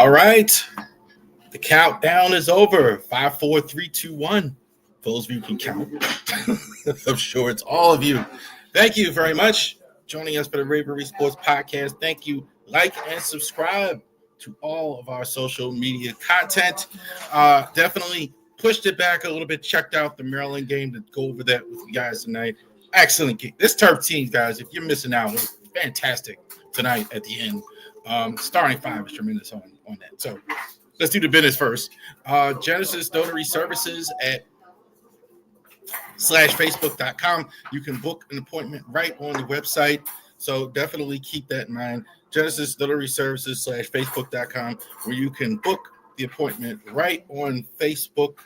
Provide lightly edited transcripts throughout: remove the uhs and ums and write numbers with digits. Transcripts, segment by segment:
All right. The countdown is over. 5, 4, 3, 2, 1. For those of you who can count. I'm sure it's all of you. Thank you very much joining us for the Ravery Sports Podcast. Thank you. Like and subscribe to all of our social media content. Definitely pushed it back a little bit. Checked out the Maryland game to go over that with you guys tonight. Excellent game. This Turf team, guys, if you're missing out, it was fantastic tonight at the end. Starting five is tremendous on that. So let's do the business first. Genesis Notary Services at /Facebook.com. You can book an appointment right on the website. So definitely keep that in mind. Genesis Notary Services /Facebook.com, where you can book the appointment right on Facebook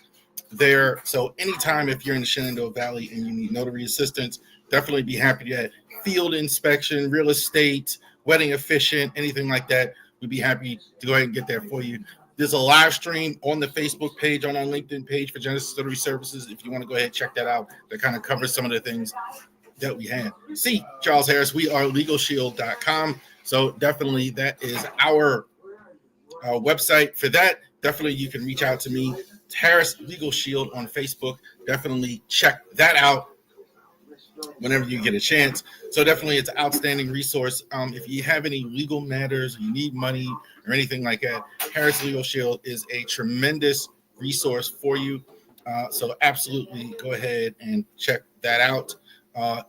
there. So anytime if you're in the Shenandoah Valley and you need notary assistance, definitely be happy to get field inspection, real estate, wedding officiant, anything like that. We'd be happy to go ahead and get that for you. There's a live stream on the Facebook page, on our LinkedIn page for Genesis Notary Services. If you want to go ahead and check that out, that kind of covers some of the things that we had. See, Charles Harris, we are LegalShield.com. So definitely that is our website for that. Definitely you can reach out to me, Harris Legal Shield on Facebook. Definitely check that out whenever you get a chance. So definitely it's an outstanding resource. If you have any legal matters, you need money or anything like that, Harris Legal Shield is a tremendous resource for you. So absolutely go ahead and check that out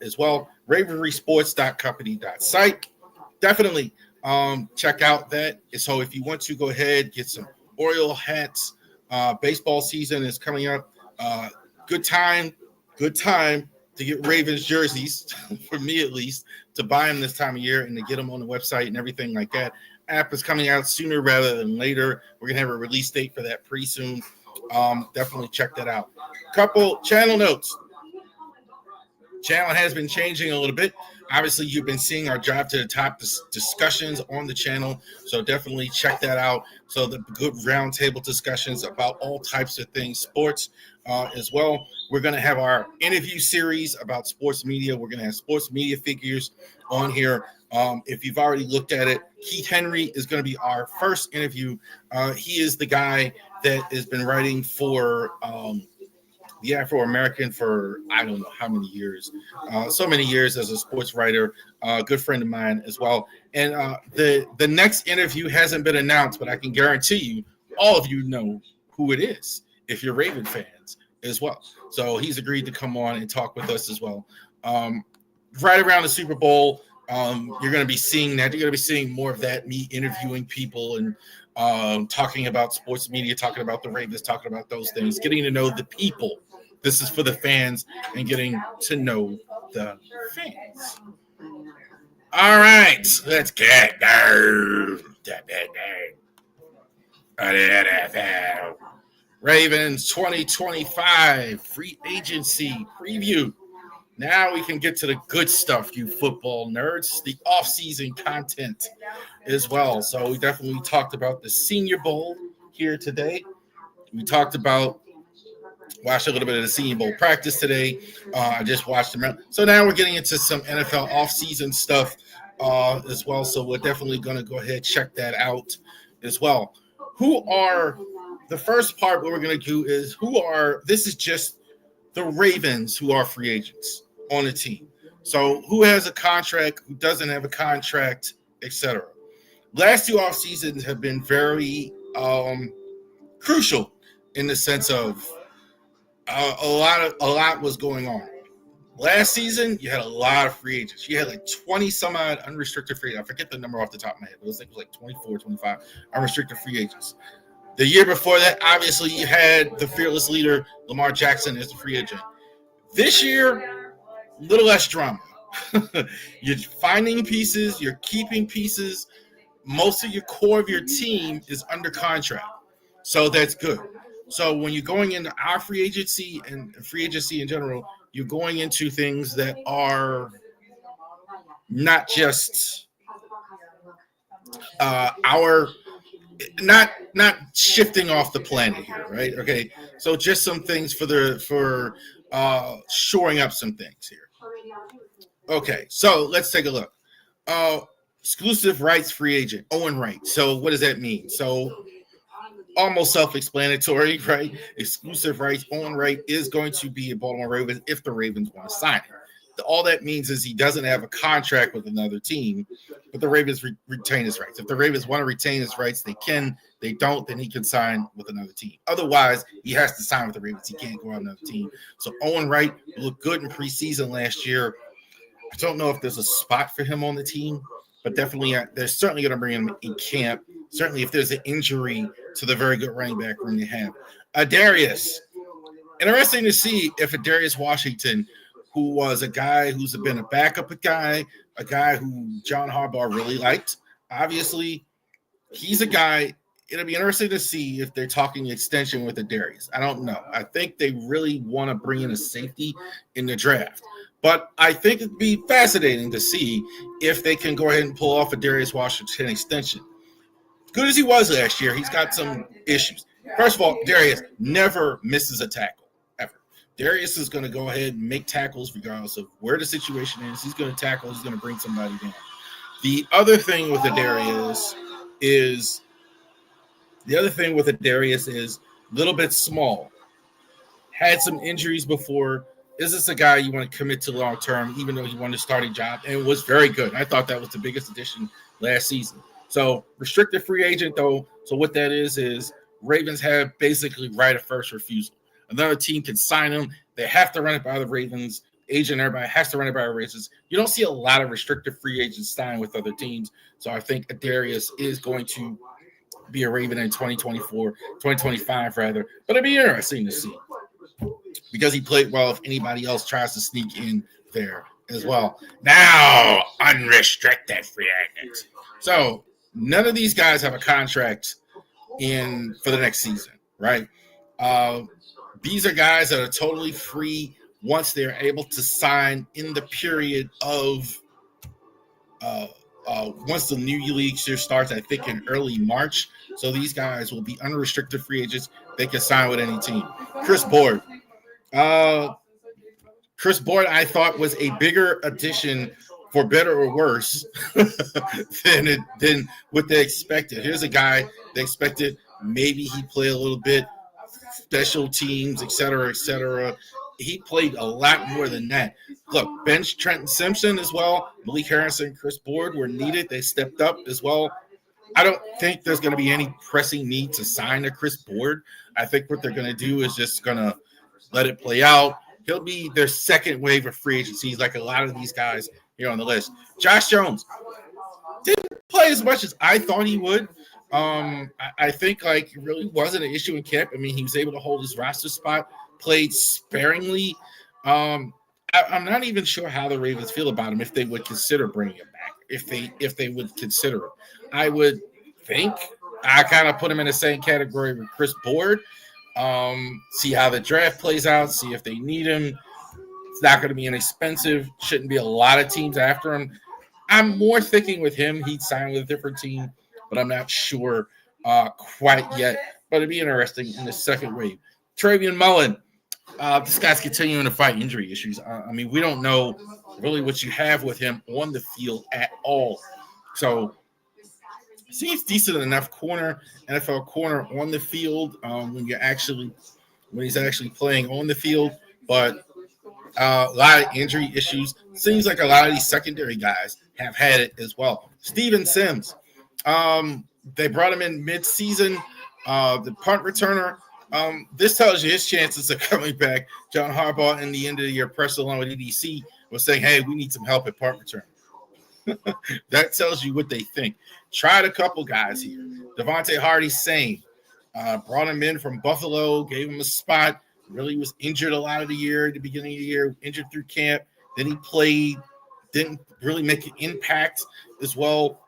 as well. RaverySports.company.site. Definitely check out that. So if you want to go ahead, get some Oriole hats. Baseball season is coming up. Good time to get Ravens jerseys, for me at least, to buy them this time of year and to get them on the website and everything like that. App is coming out sooner rather than later. We're going to have a release date for that pretty soon. Definitely check that out. Couple channel notes. Channel has been changing a little bit. Obviously, you've been seeing our Drive to the Top discussions on the channel, so definitely check that out. So the good roundtable discussions about all types of things, sports as well. We're going to have our interview series about sports media. We're going to have sports media figures on here. If you've already looked at it, Keith Henry is going to be our first interview. He is the guy that has been writing for the Afro-American for I don't know how many years, so many years as a sports writer, good friend of mine as well. And the next interview hasn't been announced, but I can guarantee you, all of you know who it is if you're Raven fans as well. So he's agreed to come on and talk with us as well. Right around the Super Bowl, you're going to be seeing that. You're going to be seeing more of that, me interviewing people and talking about sports media, talking about the Ravens, talking about those things, getting to know the people. This is for the fans and getting to know the fans. All right, let's get there. Ravens 2025 free agency preview. Now we can get to the good stuff, you football nerds, the off-season content as well. So we definitely talked about the Senior Bowl here today. We talked about watched a little bit of the Senior Bowl practice today. I just watched them. So now we're getting into some NFL offseason stuff as well. So we're definitely going to go ahead and check that out as well. The first part what we're going to do is this is just the Ravens who are free agents on the team. So who has a contract, who doesn't have a contract, etc. Last two off seasons have been very crucial in the sense of a lot was going on. Last season, you had a lot of free agents. You had like 20 some odd unrestricted free agents. I forget the number off the top of my head. It was like 24, 25 unrestricted free agents. The year before that, obviously, you had the fearless leader, Lamar Jackson, as the free agent. This year, a little less drama. You're finding pieces. You're keeping pieces. Most of your core of your team is under contract. So that's good. So when you're going into our free agency and free agency in general, you're going into things that are not just not shifting off the planet here, right? Okay, so just some things for shoring up some things here. Okay, so let's take a look. exclusive rights free agent, Owen Wright. So what does that mean? So almost self-explanatory, right? Exclusive rights. Owen Wright is going to be a Baltimore Ravens if the Ravens want to sign him. All that means is he doesn't have a contract with another team, but the Ravens retain his rights. If the Ravens want to retain his rights, they can. They don't, then he can sign with another team. Otherwise, he has to sign with the Ravens. He can't go out another team. So Owen Wright looked good in preseason last year. I don't know if there's a spot for him on the team, but definitely they're certainly going to bring him in camp. Certainly, if there's an injury to the very good running back room they have. Darius. Interesting to see if Darius Washington, who was a guy who's been a backup guy, a guy who John Harbaugh really liked. Obviously, he's a guy. It'll be interesting to see if they're talking extension with Darius. I don't know. I think they really want to bring in a safety in the draft. But I think it'd be fascinating to see if they can go ahead and pull off a Darius Washington extension. Good as he was last year, he's got some issues. First of all, Darius never misses a tackle, ever. Darius is going to go ahead and make tackles regardless of where the situation is. He's going to tackle. He's going to bring somebody down. The other thing with Darius is a little bit small. Had some injuries before. Is this a guy you want to commit to long term, even though he won the starting job and was very good? I thought that was the biggest addition last season. So restricted free agent, though. So what that is Ravens have basically right of first refusal. Another team can sign him. They have to run it by the Ravens. Agent, everybody has to run it by the Ravens. You don't see a lot of restricted free agents sign with other teams. So I think Darius is going to be a Raven in 2024, 2025 rather. But it'd be interesting to see because he played well if anybody else tries to sneak in there as well. Now, unrestricted free agents. So none of these guys have a contract in for the next season, right? These are guys that are totally free once they're able to sign in the period of once the new league year starts, I think in early March. So these guys will be unrestricted free agents. They can sign with any team. Chris Board. Chris Board, I thought, was a bigger addition for better or worse than what they expected. Here's a guy they expected maybe he play a little bit, special teams, et cetera, et cetera. He played a lot more than that. Look, bench Trenton Simpson as well. Malik Harrison, Chris Board were needed. They stepped up as well. I don't think there's going to be any pressing need to sign a Chris Board. I think what they're going to do is just going to let it play out. He'll be their second wave of free agencies, like a lot of these guys here on the list. Josh Jones didn't play as much as I thought he would. I think like it really wasn't an issue in camp. I mean, he was able to hold his roster spot, played sparingly. I'm not even sure how the Ravens feel about him if they would consider bringing him back. If they would consider it, I would think I kind of put him in the same category with Chris Board. See how the draft plays out. See if they need him. It's not going to be inexpensive. Shouldn't be a lot of teams after him. I'm more thinking with him, he'd sign with a different team, but I'm not sure quite yet. But it'd be interesting in the second wave. Travion Mullen, this guy's continuing to fight injury issues. I mean, we don't know really what you have with him on the field at all. So seems decent enough corner, NFL corner on the field when he's actually playing on the field, but a lot of injury issues. Seems like a lot of these secondary guys have had it as well. Steven Sims, they brought him in mid-season, the punt returner. This tells you his chances of coming back. John Harbaugh in the end of the year press along with EDC was saying, hey, we need some help at punt return. That tells you what they think. Tried a couple guys here. Devontae Hardy, same. Brought him in from Buffalo, gave him a spot. Really was injured a lot of the year at the beginning of the year, injured through camp. Then he played, didn't really make an impact as well.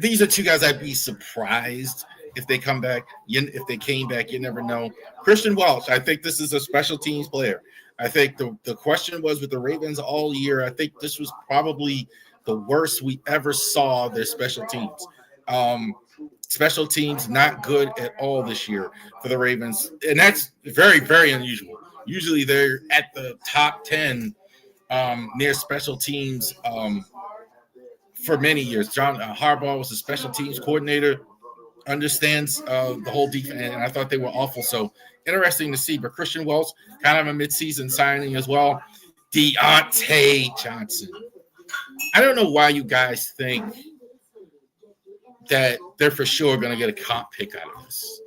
These are two guys I'd be surprised if they come back. If they came back, you never know. Christian Welch, I think this is a special teams player. I think the question was with the Ravens all year, I think this was probably the worst we ever saw their special teams. Special teams not good at all this year for the Ravens, and that's very, very unusual. Usually they're at the top 10 near special teams for many years. John Harbaugh was a special teams coordinator, understands the whole defense, and I thought they were awful. So interesting to see. But Christian Welch, kind of a midseason signing as well. Deontay Johnson. I don't know why you guys think that they're for sure going to get a comp pick out of this.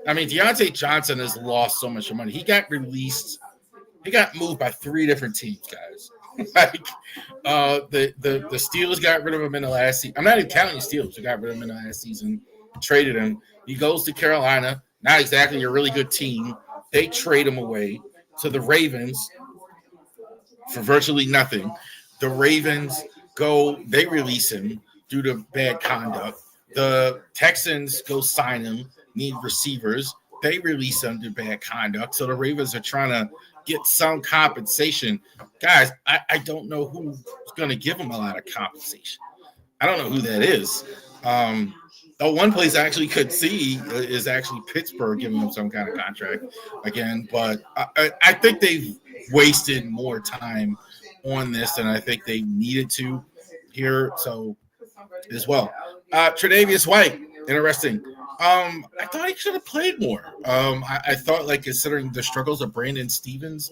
I mean, Deontay Johnson has lost so much money. He got released. He got moved by 3 different teams, guys. Like the Steelers got rid of him in the last season. I'm not even counting the Steelers. Who got rid of him in the last season, traded him. He goes to Carolina. Not exactly a really good team. They trade him away to the Ravens for virtually nothing. The Ravens they release him due to bad conduct. The Texans go sign him, need receivers. They release him due to bad conduct. So the Ravens are trying to get some compensation. Guys, I don't know who's going to give him a lot of compensation. I don't know who that is. The one place I actually could see is actually Pittsburgh giving him some kind of contract again. But I think they've wasted more time on this than I think they needed to here. So as well. Tre'Davious White, interesting. I thought he should have played more. I thought, like, considering the struggles of Brandon Stevens,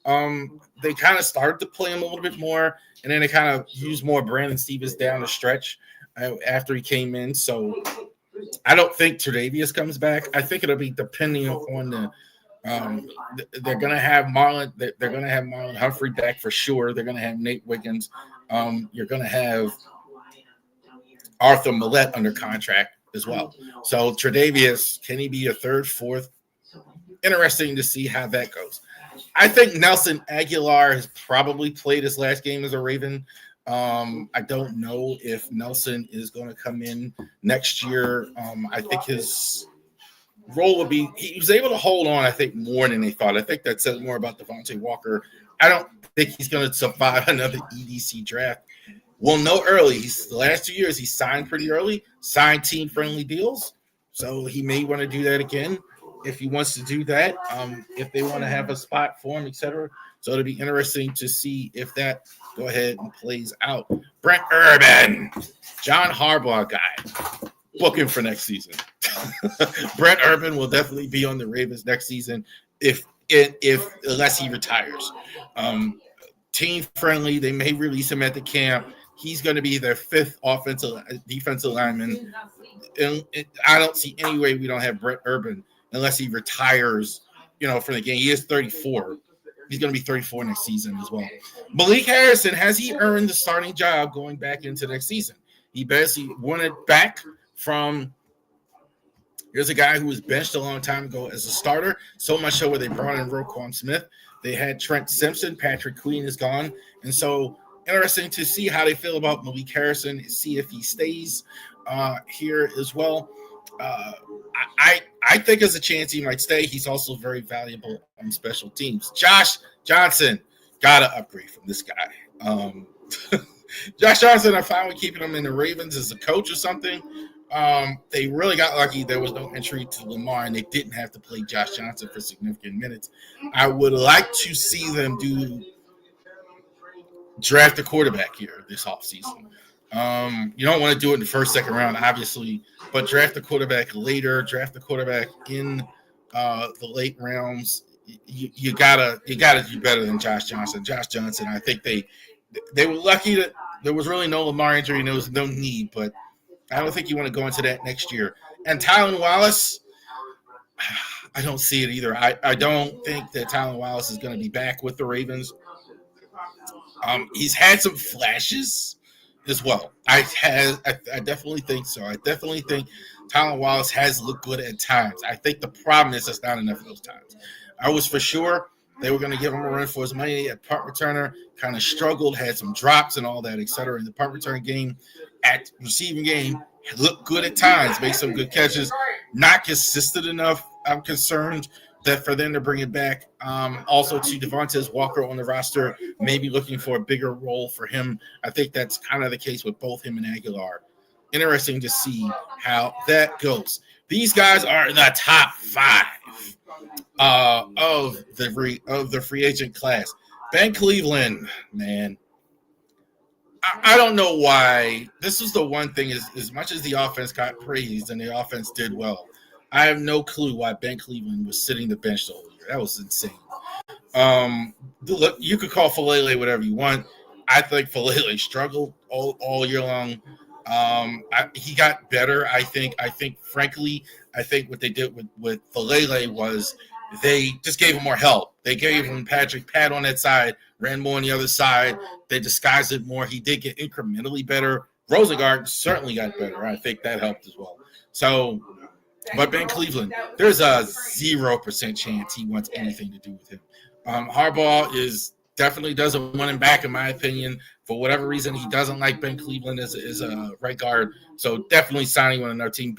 they kind of started to play him a little bit more, and then they kind of used more Brandon Stevens down the stretch after he came in. So I don't think Tre'Davious comes back. I think it'll be depending on the. They're going to have Marlon. They're going to have Marlon Humphrey back for sure. They're going to have Nate Wiggins. You're going to have Arthur Millette under contract as well. So Tre'Davious, can he be a third, fourth? Interesting to see how that goes. I think Nelson Aguilar has probably played his last game as a Raven. I don't know if Nelson is going to come in next year. I think his role would be he was able to hold on, I think, more than they thought. I think that says more about Devontae Walker. I don't think he's going to survive another EDC draft. We'll know early. The last 2 years, he signed pretty early, signed team-friendly deals. So he may want to do that again if he wants to do that, if they want to have a spot for him, etc. So it'll be interesting to see if that go ahead and plays out. Brent Urban, John Harbaugh guy, booking for next season. Brent Urban will definitely be on the Ravens next season if unless he retires. Team-friendly, they may release him at the camp. He's going to be their 5th defensive lineman. And I don't see any way we don't have Brett Urban unless he retires, from the game. He is 34. He's going to be 34 next season as well. Malik Harrison, has he earned the starting job going back into next season? He basically won it back from – here's a guy who was benched a long time ago as a starter, so much so where they brought in Roquan Smith. They had Trent Simpson. Patrick Queen is gone. And so – interesting to see how they feel about Malik Harrison, see if he stays here as well. I think there's a chance he might stay. He's also very valuable on special teams. Josh Johnson, got to upgrade from this guy. Josh Johnson, I'm fine with keeping him in the Ravens as a coach or something. They really got lucky. There was no entry to Lamar, and they didn't have to play Josh Johnson for significant minutes. I would like to see them draft a quarterback here this offseason. You don't want to do it in the first, second round, obviously, but draft a quarterback later, draft a quarterback in the late rounds. You gotta do better than Josh Johnson. Josh Johnson, I think they were lucky that there was really no Lamar injury and there was no need, but I don't think you want to go into that next year. And Tylan Wallace, I don't see it either. I don't think that Tylan Wallace is going to be back with the Ravens. He's had some flashes as well. I definitely think so. I definitely think Tylan Wallace has looked good at times. I think the problem is that's not enough of those times. I was for sure they were going to give him a run for his money at punt returner, kind of struggled, had some drops and all that, et cetera, in the punt return game. At receiving game, looked good at times, made some good catches, not consistent enough, I'm concerned, that for them to bring it back. Also to Devontae Walker on the roster, maybe looking for a bigger role for him. I think that's kind of the case with both him and Aguilar. Interesting to see how that goes. These guys are in the top 5 of the free agent class. Ben Cleveland, man. I don't know why. This was the one thing is as much as the offense got praised and the offense did well, I have no clue why Ben Cleveland was sitting the bench the whole year. That was insane. Look, you could call Falele whatever you want. I think Falele struggled all year long. He got better. Frankly, I think what they did with Falele was they just gave him more help. They gave him Pat on that side, ran more on the other side. They disguised it more. He did get incrementally better. Rosengard certainly got better. I think that helped as well. So, but Ben Cleveland, there's a 0% chance he wants anything to do with him. Harbaugh definitely doesn't want him back, in my opinion. For whatever reason, he doesn't like Ben Cleveland as a right guard. So definitely signing on another team.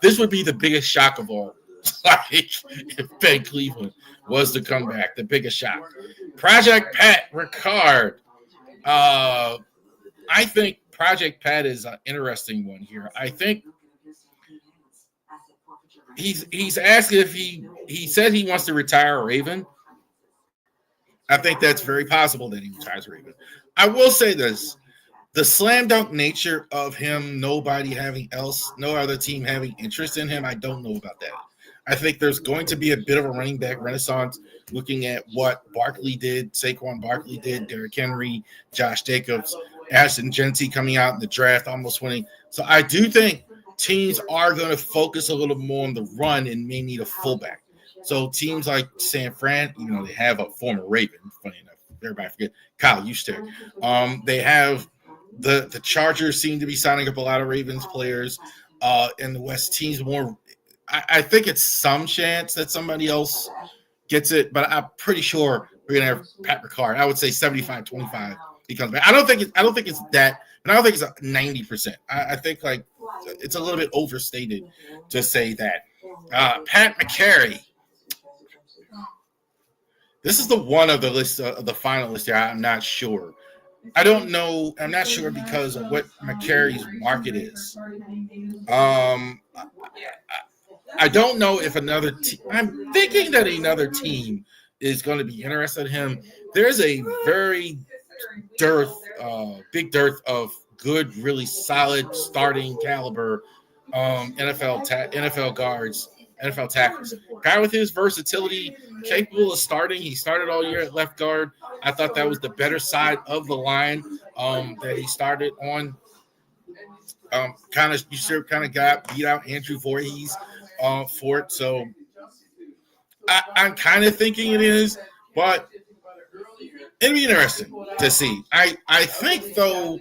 This would be the biggest shock of all. Like if Ben Cleveland was to come back, the biggest shock. Project Pat Ricard. I think Project Pat is an interesting one here. I think he's asking if he said he wants to retire a Raven. I think that's very possible that he retires a Raven. I will say this. The slam dunk nature of him, no other team having interest in him, I don't know about that. I think there's going to be a bit of a running back renaissance looking at what Saquon Barkley did, Derrick Henry, Josh Jacobs, Ashton Genty coming out in the draft, almost winning. So I do think teams are going to focus a little more on the run and may need a fullback. So teams like San Fran, even though they have a former Raven, funny enough, everybody forget, Kyle Juszczyk. They have the Chargers seem to be signing up a lot of Ravens players. And the West teams more. I think it's some chance that somebody else gets it, but I'm pretty sure we're gonna have Pat Ricard. I would say 75-25 he comes back. I don't think it's that, but I don't think it's 90%. I think like it's a little bit overstated to say that. Pat McCary. This is the one of the list of the finalists here. I'm not sure. I don't know. I'm not sure because of what McCary's market is. I don't know if another team. I'm thinking that another team is going to be interested in him. There's a very big dearth of good, really solid starting caliber NFL guards, NFL tackles. Guy with his versatility, capable of starting. He started all year at left guard. I thought that was the better side of the line that he started on. Kind of got beat out Andrew Voorhees for it. So I'm kind of thinking it is, but it'll be interesting to see. I think, though,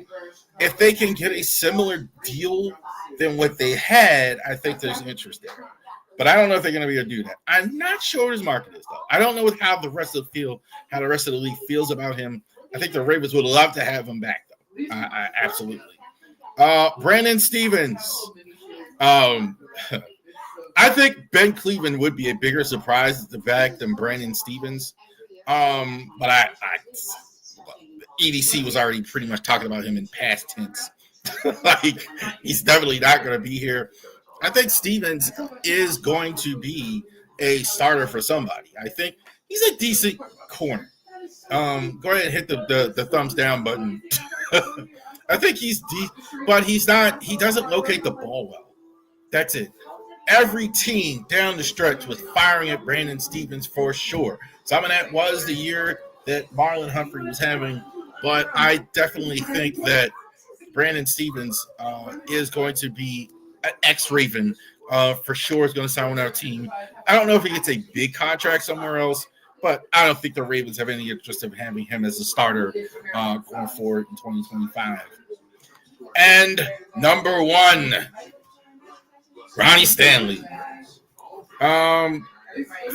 if they can get a similar deal than what they had, I think there's interest there. But I don't know if they're going to be able to do that. I'm not sure what his market is, though. I don't know how the rest of the league feels about him. I think the Ravens would love to have him back, though. Absolutely. Brandon Stevens. I think Ben Cleveland would be a bigger surprise at the back than Brandon Stevens. But EDC was already pretty much talking about him in past tense. Like, he's definitely not going to be here. I think Stevens is going to be a starter for somebody. I think he's a decent corner. Go ahead and hit the thumbs down button. I think he's deep, but he's not. He doesn't locate the ball well. That's it. Every team down the stretch was firing at Brandon Stevens for sure. Some of that was the year that Marlon Humphrey was having, but I definitely think that Brandon Stevens is going to be an ex-Raven for sure. Is going to sign with our team. I don't know if he gets a big contract somewhere else, but I don't think the Ravens have any interest in having him as a starter going forward in 2025. And number one, Ronnie Stanley. As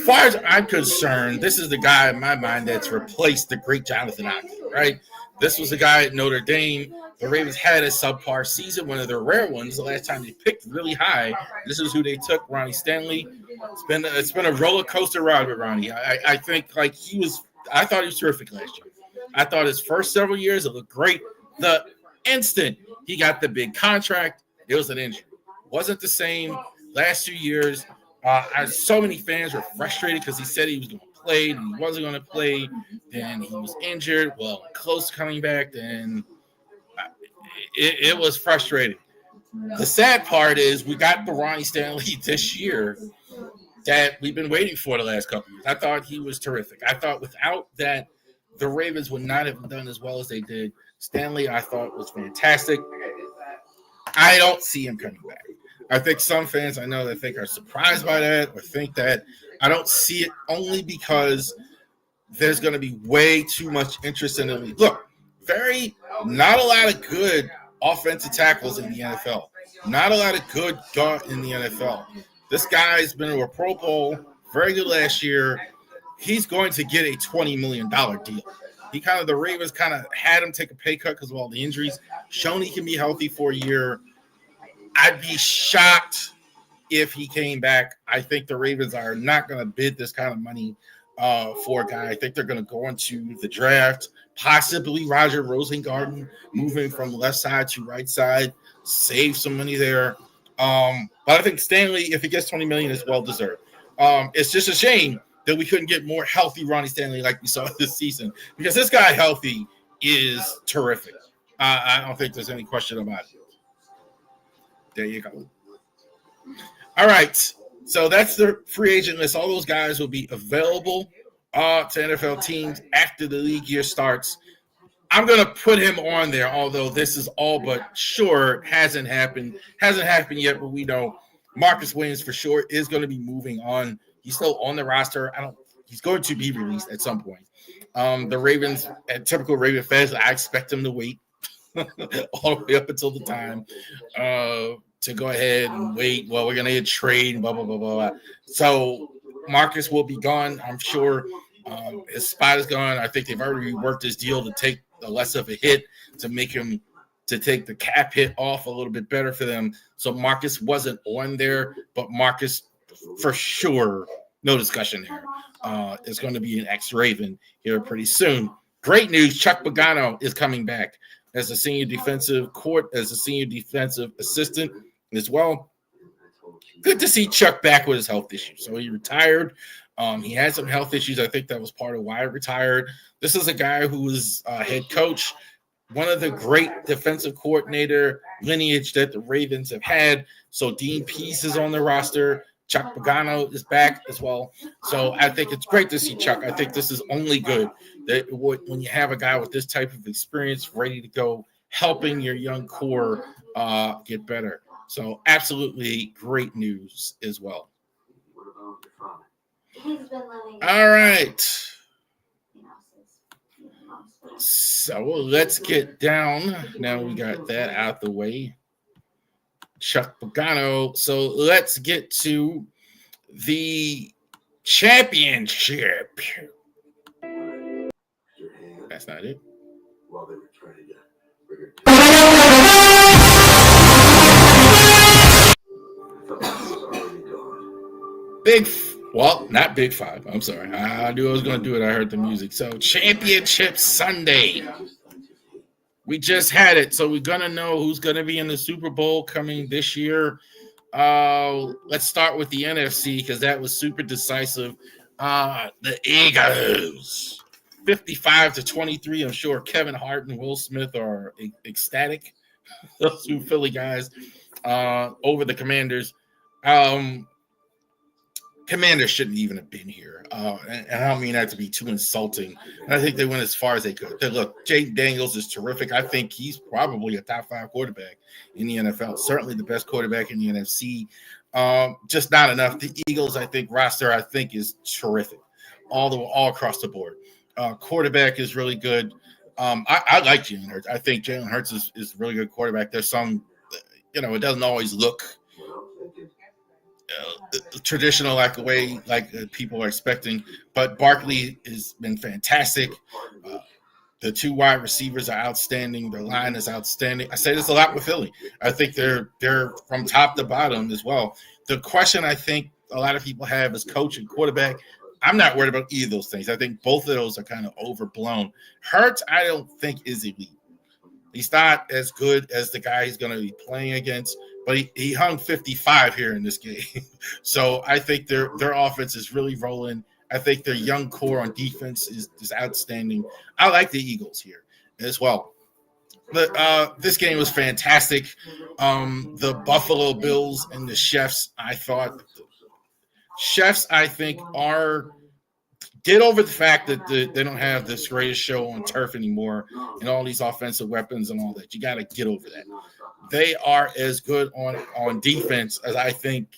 far as I'm concerned, this is the guy in my mind that's replaced the great Jonathan Ogden, right? This was the guy at Notre Dame. The Ravens had a subpar season, one of their rare ones. The last time they picked really high, this is who they took, Ronnie Stanley. It's been a roller coaster ride with Ronnie. I think like I thought he was terrific last year. I thought his first several years it looked great. The instant he got the big contract, it was an injury. Wasn't the same last 2 years. So many fans were frustrated because he said he was going to play and he wasn't going to play. Then he was injured. Well, close to coming back. Then it was frustrating. The sad part is we got the Ronnie Stanley this year that we've been waiting for the last couple of years. I thought he was terrific. I thought without that, the Ravens would not have done as well as they did. Stanley, I thought, was fantastic. I don't see him coming back. I think some fans I know that think are surprised by that or think that. I don't see it only because there's going to be way too much interest in the league. Look, not a lot of good offensive tackles in the NFL. Not a lot of good guard in the NFL. This guy's been to a Pro Bowl, very good last year. He's going to get a $20 million deal. The Ravens kind of had him take a pay cut because of all the injuries. Shown he can be healthy for a year. I'd be shocked if he came back. I think the Ravens are not going to bid this kind of money for a guy. I think they're going to go into the draft, possibly Roger Rosengarten, moving from left side to right side, save some money there. But I think Stanley, if he gets $20 million, is well deserved. It's just a shame that we couldn't get more healthy Ronnie Stanley like we saw this season, because this guy healthy is terrific. I don't think there's any question about it. There you go. All right. So that's the free agent list. All those guys will be available to NFL teams after the league year starts. I'm going to put him on there, although this is all but sure. Hasn't happened yet, but we know Marcus Williams for sure is going to be moving on. He's still on the roster. He's going to be released at some point. The Ravens, at typical Raven fans, I expect him to wait all the way up until the time to go ahead and wait. Well, we're going to get trade, blah, blah, blah, blah. So Marcus will be gone. I'm sure his spot is gone. I think they've already worked his deal to take less of a hit, to make him to take the cap hit off a little bit better for them. So Marcus wasn't on there, but Marcus for sure, no discussion there, is going to be an ex-Raven here pretty soon. Great news, Chuck Pagano is coming back as a senior defensive assistant as well. Good to see Chuck back with his health issues. So he retired. He had some health issues. I think that was part of why he retired. This is a guy who was head coach, one of the great defensive coordinator lineage that the Ravens have had. So Dean Pease is on the roster. Chuck Pagano is back as well. So I think it's great to see Chuck. I think this is only good that when you have a guy with this type of experience ready to go, helping your young core get better. So absolutely great news as well. All right. So let's get down. Now we got that out the way. Chuck Pagano. So let's get to the championship. That's not it. Not Big Five. I'm sorry. I knew I was going to do it. I heard the music. So Championship Sunday. We just had it. So we're going to know who's going to be in the Super Bowl coming this year. Let's start with the NFC because that was super decisive. The Eagles, 55-23. I'm sure Kevin Hart and Will Smith are ecstatic. Those two Philly guys over the Commanders. Commanders shouldn't even have been here. And I don't mean that to be too insulting. And I think they went as far as they could. Look, Jay Daniels is terrific. I think he's probably a top 5 quarterback in the NFL. Certainly the best quarterback in the NFC. Just not enough. The Eagles, I think, roster, I think, is terrific. All across the board. Quarterback is really good. I like Jalen Hurts. I think Jalen Hurts is a really good quarterback. There's some, it doesn't always look traditional like the way people are expecting, but Barkley has been fantastic. The 2 wide receivers are outstanding. Their line is outstanding. I say this a lot with Philly. I think they're from top to bottom as well. The question I think a lot of people have is coach and quarterback. I'm not worried about either of those things. I think both of those are kind of overblown. Hurts, I don't think is elite. He's not as good as the guy he's going to be playing against, but he hung 55 here in this game. So I think their offense is really rolling. I think their young core on defense is outstanding. I like the Eagles here as well. This game was fantastic. The Buffalo Bills and the Chefs, I think, are get over the fact that they don't have this greatest show on turf anymore and all these offensive weapons and all that. You got to get over that. They are as good on defense as I think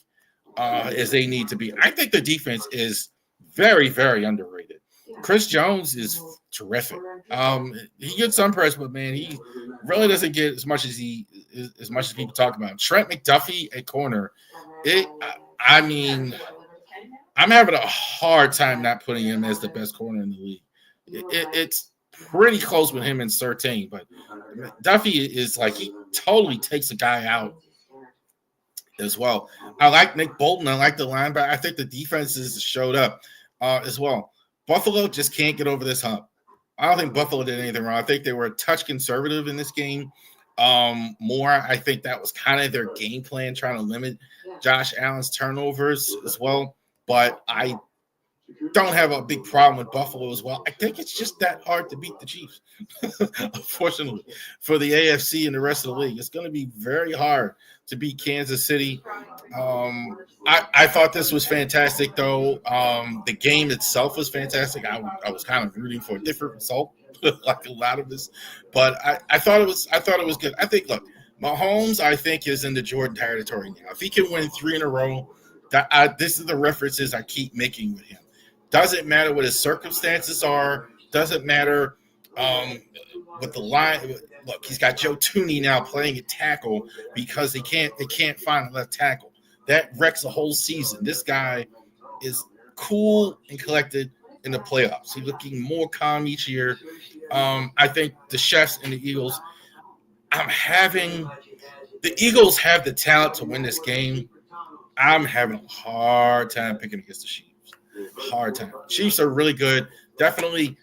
as they need to be. I think the defense is very, very underrated. Chris Jones is terrific. He gets some press, but man, he really doesn't get as much as people talk about. Trent McDuffie at corner. I mean, I'm having a hard time not putting him as the best corner in the league. It's pretty close with him and Surtain, but Duffy is like he totally takes a guy out as well. I like Nick Bolton. I like the linebacker. I think the defenses showed up as well. Buffalo just can't get over this hump. I don't think Buffalo did anything wrong. I think they were a touch conservative in this game. More, I think that was kind of their game plan, trying to limit Josh Allen's turnovers as well. But I don't have a big problem with Buffalo as well. I think it's just that hard to beat the Chiefs. Unfortunately, for the AFC and the rest of the league, it's going to be very hard to beat Kansas City. I thought this was fantastic, though. The game itself was fantastic. I was kind of rooting for a different result, like a lot of this, but I thought it was good. I think, look, Mahomes, I think, is in the Jordan territory now. If he can win 3 in a row, this is the references I keep making with him. Doesn't matter what his circumstances are. Doesn't matter what the line. Look, he's got Joe Tooney now playing at tackle because they can't find a left tackle. That wrecks the whole season. This guy is cool and collected in the playoffs. He's looking more calm each year. I think the Chefs and the Eagles. The Eagles have the talent to win this game. I'm having a hard time picking against the Chiefs. Hard time. Chiefs are really good. Definitely.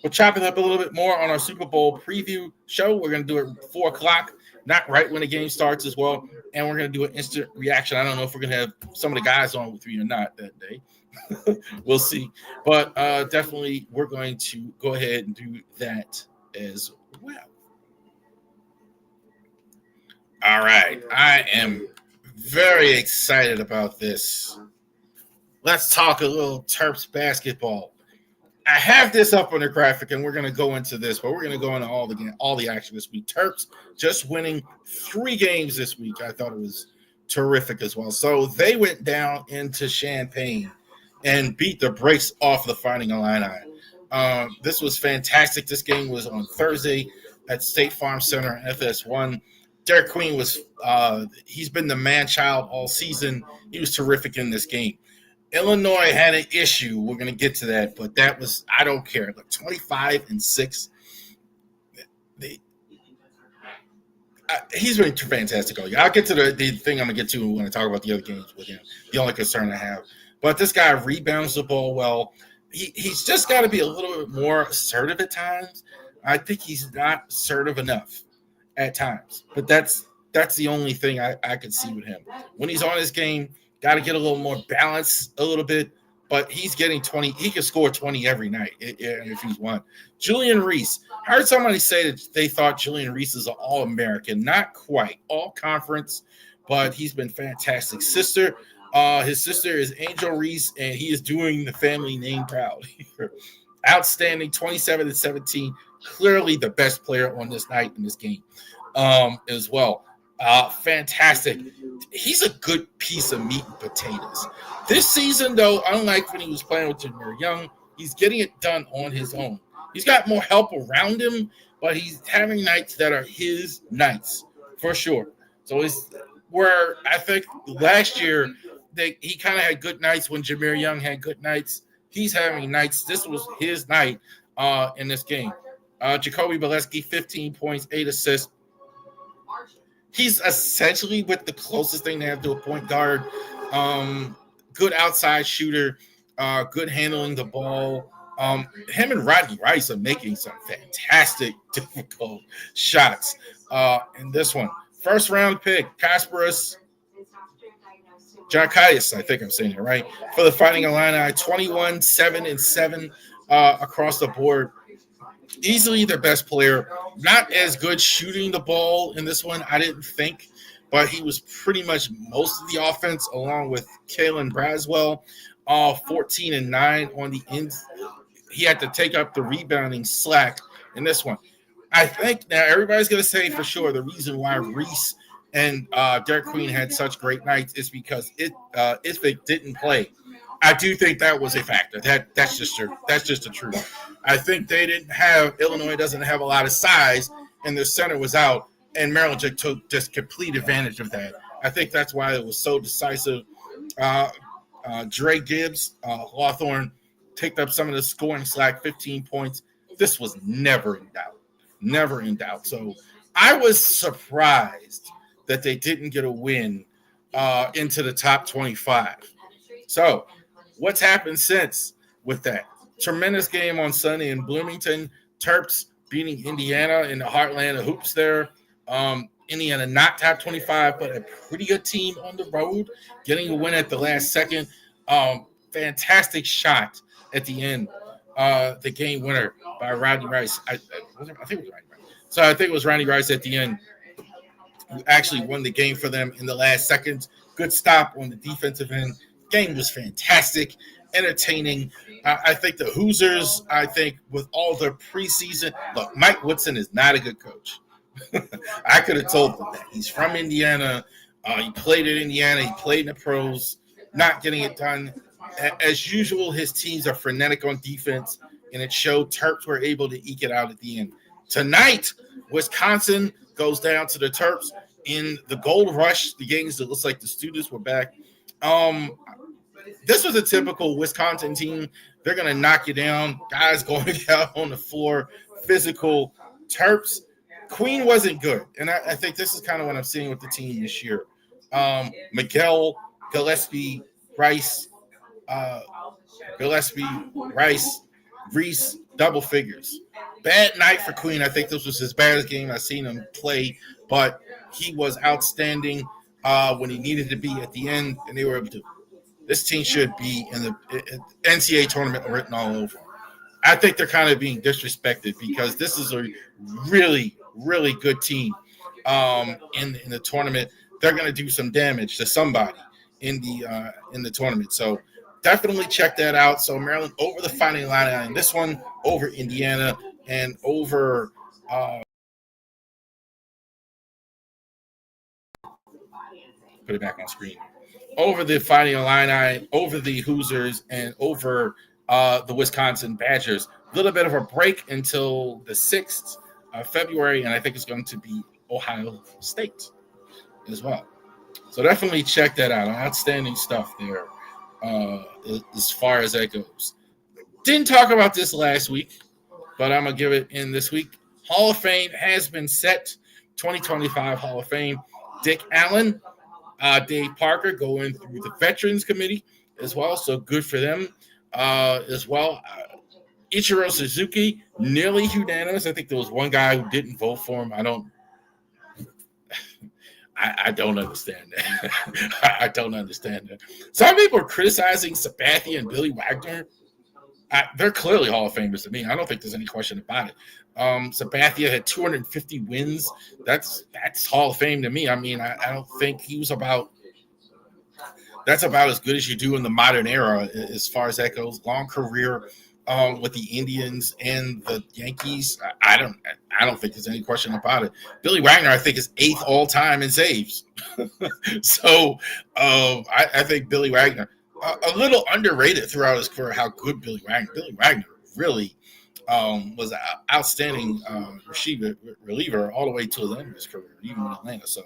We'll chop it up a little bit more on our Super Bowl preview show. We're going to do it at 4 o'clock, not right when the game starts as well. And we're going to do an instant reaction. I don't know if we're going to have some of the guys on with me or not that day. We'll see. But definitely we're going to go ahead and do that as well. All right. I am very excited about this. Let's talk a little Terps basketball. I have this up on the graphic, and we're going to go into this, but we're going to go into all the action this week. Terps just winning 3 games this week. I thought it was terrific as well. So they went down into Champaign and beat the brakes off the Fighting Illini. This was fantastic. This game was on Thursday at State Farm Center, FS1. Derek Queen was he's been the man-child all season. He was terrific in this game. Illinois had an issue. We're going to get to that, but that was, I don't care. Like 25-6. He's been fantastic all year. I'll get to the thing I'm going to get to when I talk about the other games with him. The only concern I have. But this guy rebounds the ball well. He's just got to be a little bit more assertive at times. I think he's not assertive enough at times. But that's the only thing I could see with him. When he's on his game, got to get a little more balance a little bit, but he's getting 20. He can score 20 every night if he's one. Julian Reese. I heard somebody say that they thought Julian Reese is an All-American. Not quite. All-Conference, but he's been fantastic. His sister is Angel Reese, and he is doing the family name proud. Outstanding, 27-17. Clearly the best player on this night in this game as well. Fantastic. He's a good piece of meat and potatoes. This season, though, unlike when he was playing with Jameer Young, he's getting it done on his own. He's got more help around him, but he's having nights that are his nights for sure. So it's where I think last year he kind of had good nights when Jameer Young had good nights. He's having nights. This was his night in this game. Jacoby Bolesky, 15 points, 8 assists. He's essentially with the closest thing they have to a point guard. Good outside shooter, good handling the ball. Him and Rodney Rice are making some fantastic, difficult shots in this one. First round pick, Kasparas Gianakis, I think I'm saying it right, for the Fighting Illini, 21, 7-7 across the board. Easily their best player. Not as good shooting the ball in this one, I didn't think, but he was pretty much most of the offense, along with Kalen Braswell, 14 and 9 on the ends. He had to take up the rebounding slack in this one. I think now everybody's going to say for sure the reason why Reese and Derek Queen had such great nights is because Isvik didn't play. I do think that was a factor. That's just true. That's just the truth. I think they didn't have Illinois doesn't have a lot of size, and their center was out, and Maryland took just complete advantage of that. I think that's why it was so decisive. Uh, Dre Gibbs, Hawthorne, picked up some of the scoring slack, 15 points. This was never in doubt. Never in doubt. So I was surprised that they didn't get a win into the top 25. So what's happened since with that? Tremendous game on Sunday in Bloomington. Terps beating Indiana in the heartland of hoops there. Indiana not top 25, but a pretty good team on the road, getting a win at the last second. Fantastic shot at the end. The game winner by Rodney Rice. I think it was Rodney Rice. So I think it was Rodney Rice at the end who actually won the game for them in the last seconds. Good stop on the defensive end. Game was fantastic, entertaining. I think the Hoosiers, I think with all their preseason, look, Mike Woodson is not a good coach. I could have told them that. He's from Indiana. He played at Indiana. He played in the pros, not getting it done. As usual, his teams are frenetic on defense, and it showed. Terps were able to eke it out at the end. Tonight, Wisconsin goes down to the Terps in the Gold Rush. The games, it looks like the students were back. This was a typical Wisconsin team. They're going to knock you down. Guys going out on the floor, physical. Terps, Queen wasn't good. And I think this is kind of what I'm seeing with the team this year. Miguel, Gillespie, Rice, Reese, double figures. Bad night for Queen. I think this was his baddest game I've seen him play, but he was outstanding when he needed to be at the end, and they were able to. This team should be in the NCAA tournament written all over. I think they're kind of being disrespected because this is a really, really good team in the tournament. They're going to do some damage to somebody in the tournament. So definitely check that out. So Maryland over the fighting line in this one, over Indiana, and over put it back on screen. Over the Fighting Illini, over the Hoosiers, and over the Wisconsin Badgers. A little bit of a break until the 6th of February, and I think it's going to be Ohio State as well. So definitely check that out. Outstanding stuff there as far as that goes. Didn't talk about this last week, but I'm going to give it in this week. Hall of Fame has been set, 2025 Hall of Fame. Dick Allen, Dave Parker going through the Veterans Committee as well, so good for them as well. Ichiro Suzuki, nearly unanimous. I think there was one guy who didn't vote for him. I don't understand that. I don't understand that. Some people are criticizing Sabathia and Billy Wagner. They're clearly Hall of Famers to me. I don't think there's any question about it. Sabathia had 250 wins. That's Hall of Fame to me. I mean, I don't think he was about. That's about as good as you do in the modern era as far as that goes. Long career with the Indians and the Yankees. I don't think there's any question about it. Billy Wagner, I think, is 8th all time in saves. So I think Billy Wagner a little underrated throughout his career. How good Billy Wagner really was an outstanding reliever all the way to the end of his career, even in Atlanta. So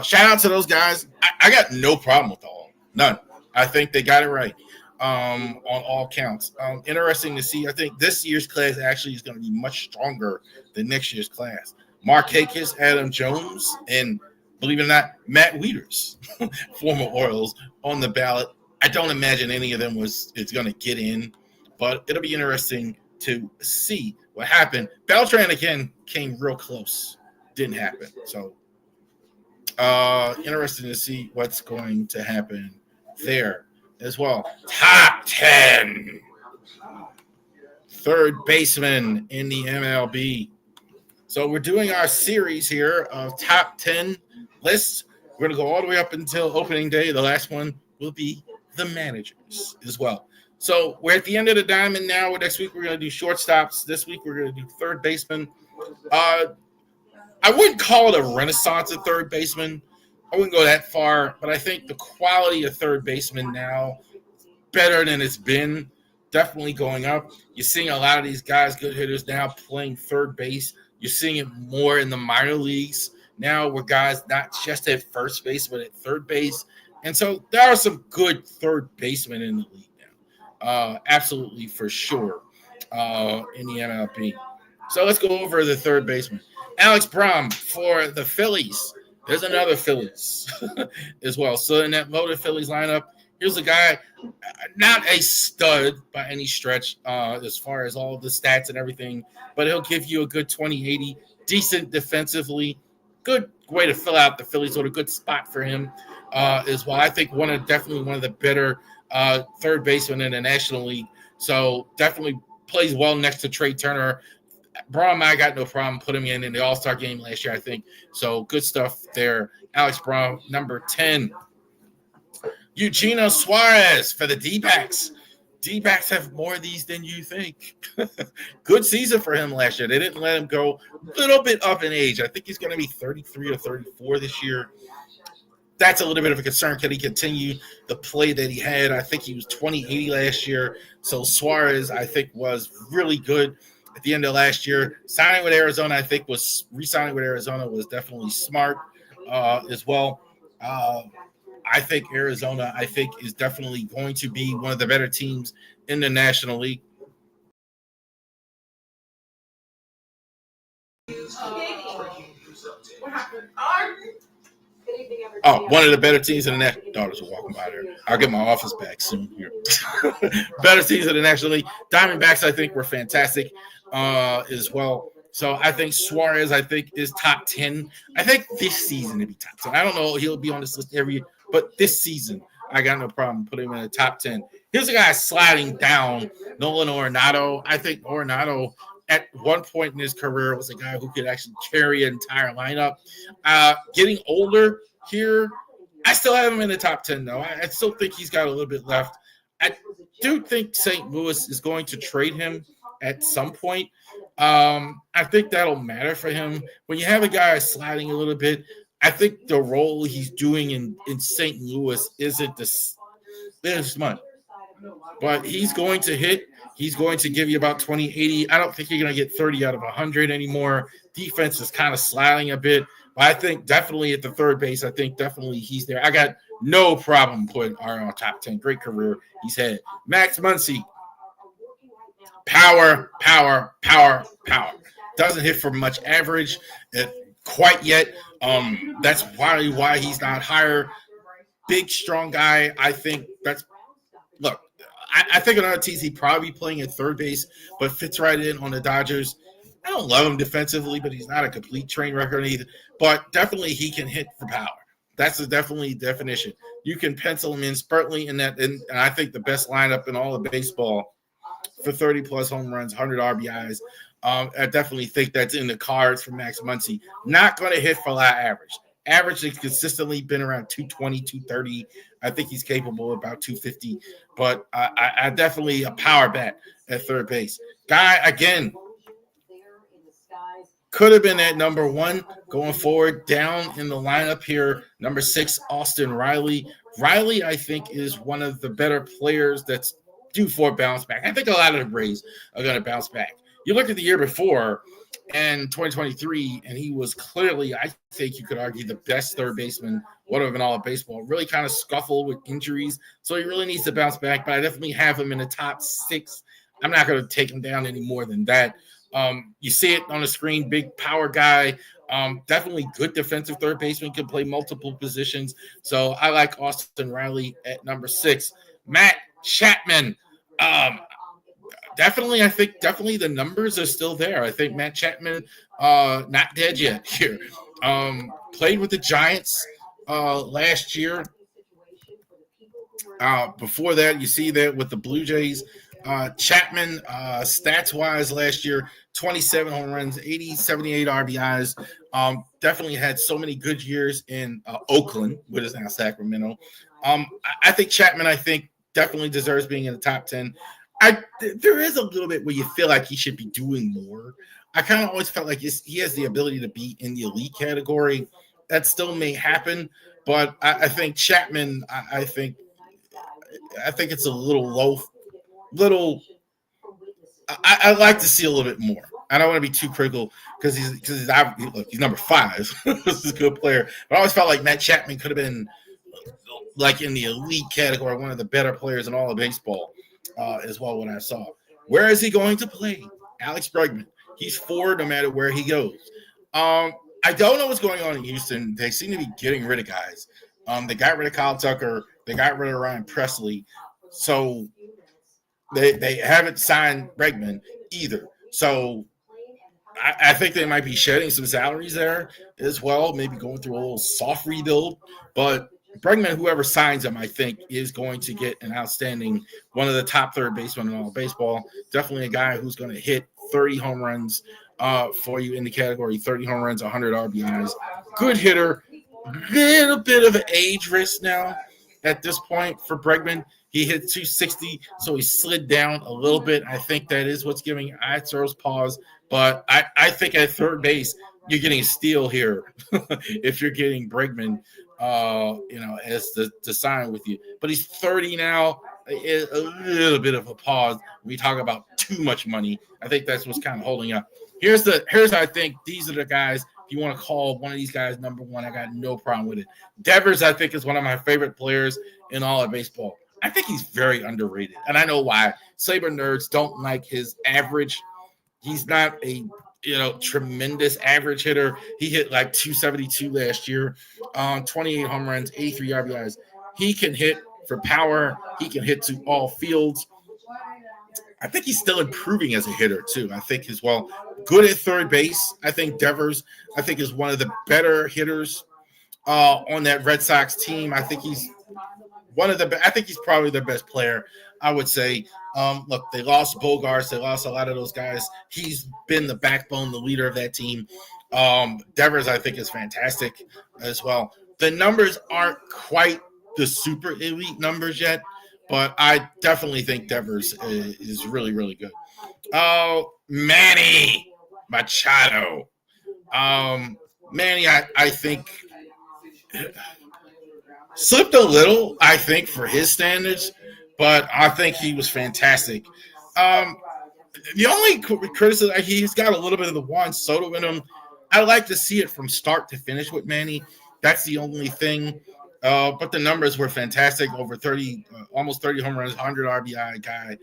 shout out to those guys. I got no problem with all. None. I think they got it right on all counts. Interesting to see. I think this year's class actually is going to be much stronger than next year's class. Mark Akins, Adam Jones, and believe it or not, Matt Wieters, former Orioles, on the ballot. I don't imagine any of them is going to get in, but it'll be interesting to see what happened. Beltran again came real close. Didn't happen. So interesting to see what's going to happen there as well. Top 10. third baseman in the MLB. So we're doing our series here of top 10 lists. We're going to go all the way up until opening day. The last one will be the managers as well. So we're at the end of the diamond now. Next week, we're going to do shortstops. This week, we're going to do third baseman. I wouldn't call it a renaissance at third baseman. I wouldn't go that far, but I think the quality of third baseman now better than it's been, definitely going up. You're seeing a lot of these guys, good hitters, now playing third base. You're seeing it more in the minor leagues now where guys not just at first base, but at third base. And so there are some good third basemen in the league now. Absolutely, for sure, in the MLB. So let's go over the third baseman. Alex Brom for the Phillies. There's another Phillies as well. So in that loaded Phillies lineup, here's a guy, not a stud by any stretch as far as all the stats and everything, but he'll give you a good 20-80, decent defensively, good way to fill out the Phillies with a good spot for him as well. I think definitely one of the better third basemen in the National League. So definitely plays well next to Trey Turner. Braun, I got no problem putting him in the All-Star game last year, I think. So good stuff there. Alex Braun, number 10. Eugenio Suarez for the D-backs. D-backs have more of these than you think. Good season for him last year. They didn't let him go a little bit up in age. I think he's going to be 33 or 34 this year. That's a little bit of a concern. Can he continue the play that he had? I think he was 20-80 last year. So Suarez, I think, was really good at the end of last year. Re-signing with Arizona was definitely smart as well. I think Arizona, is definitely going to be one of the better teams in the National League. Oh, one of the better teams in the National League. Daughters are walking by there. I'll get my office back soon here. Better teams in the National League. Diamondbacks, I think, were fantastic as well. So I think Suarez, is top 10. I think this season to be top 10. I don't know he'll be on this list every year, but this season, I got no problem putting him in the top 10. Here's a guy sliding down, Nolan Arenado. I think Arenado at one point in his career was a guy who could actually carry an entire lineup. Getting older here, I still have him in the top 10, though. I still think he's got a little bit left. I do think St. Louis is going to trade him at some point. I think that'll matter for him. When you have a guy sliding a little bit, I think the role he's doing in St. Louis isn't this much. But he's going to hit. He's going to give you about 20-80. I don't think you're going to get 30 out of 100 anymore. Defense is kind of sliding a bit. But I think definitely at the third base, I think definitely he's there. I got no problem putting Aaron on top 10. Great career he's had. Max Muncy. Power. Doesn't hit for much average quite yet. That's probably why he's not higher. Big, strong guy. I think look, I think another team he'd probably be playing at third base, but fits right in on the Dodgers. I don't love him defensively, but he's not a complete train wreck either. But definitely he can hit for power. That's definitely definition. You can pencil him in Spurtley in that, and I think the best lineup in all of baseball for 30-plus home runs, 100 RBIs. I definitely think that's in the cards for Max Muncy. Not going to hit for a lot of average. Average has consistently been around 220, 230. I think he's capable of about 250. But I definitely a power bat at third base. Guy, again, could have been at number 1 going forward. Down in the lineup here, number 6, Austin Riley. Riley, I think, is one of the better players that's due for a bounce back. I think a lot of the Braves are going to bounce back. You look at the year before and 2023, and he was clearly, I think you could argue, the best third baseman, one of them in all of baseball. Really kind of scuffled with injuries, so he really needs to bounce back, but I definitely have him in the top 6. I'm not going to take him down any more than that. You see it on the screen, big power guy, definitely good defensive third baseman, can play multiple positions. So I like Austin Riley at number 6. Matt Chapman. Definitely, I think the numbers are still there. I think Matt Chapman, not dead yet here. Played with the Giants last year. Before that, you see that with the Blue Jays. Chapman, stats wise, last year, 27 home runs, 78 RBIs. Definitely had so many good years in Oakland, which is now Sacramento. I think Chapman, definitely deserves being in the top 10. There is a little bit where you feel like he should be doing more. I kind of always felt like he has the ability to be in the elite category. That still may happen, but I think Chapman. I think it's a little low. Little. I like to see a little bit more. I don't want to be too critical because he's number 5. This is a good player, but I always felt like Matt Chapman could have been like in the elite category, one of the better players in all of baseball, as well. When I saw, where is he going to play? Alex Bregman. He's 4 no matter where he goes. I don't know what's going on in Houston. They seem to be getting rid of guys. They got rid of Kyle Tucker. They got rid of Ryan Presley. So they haven't signed Bregman either. So I think they might be shedding some salaries there as well, maybe going through a little soft rebuild. But Bregman, whoever signs him, I think is going to get an outstanding, one of the top third basemen in all of baseball. Definitely a guy who's going to hit 30 home runs for you in the category, 30 home runs, 100 RBIs. Good hitter. Little bit of an age risk now at this point for Bregman. He hit 260, so he slid down a little bit. I think that is what's giving Astros pause. But I think at third base, you're getting a steal here if you're getting Bregman, as the sign with you. But he's 30 now. A little bit of a pause. We talk about too much money. I think that's what's kind of holding up. Here's I think these are the guys. If you want to call one of these guys number 1, I got no problem with it. Devers, I think, is one of my favorite players in all of baseball. I think he's very underrated, and I know why. Saber nerds don't like his average. He's not a tremendous average hitter. He hit like 272 last year, 28 home runs, 83 RBIs. He can hit for power. He can hit to all fields. I think he's still improving as a hitter too. I think as well, good at third base. I think Devers, is one of the better hitters on that Red Sox team. I think he's I think he's probably their best player, I would say. Look, they lost Bogarts. They lost a lot of those guys. He's been the backbone, the leader of that team. Devers, I think, is fantastic as well. The numbers aren't quite the super elite numbers yet, but I definitely think Devers is really, really good. Oh, Manny Machado. Manny, I think slipped a little, I think, for his standards, but I think he was fantastic. The only criticism, he's got a little bit of the Juan Soto in him. I like to see it from start to finish with Manny. That's the only thing. But the numbers were fantastic. Over 30, almost 30 home runs, 100 RBI guy.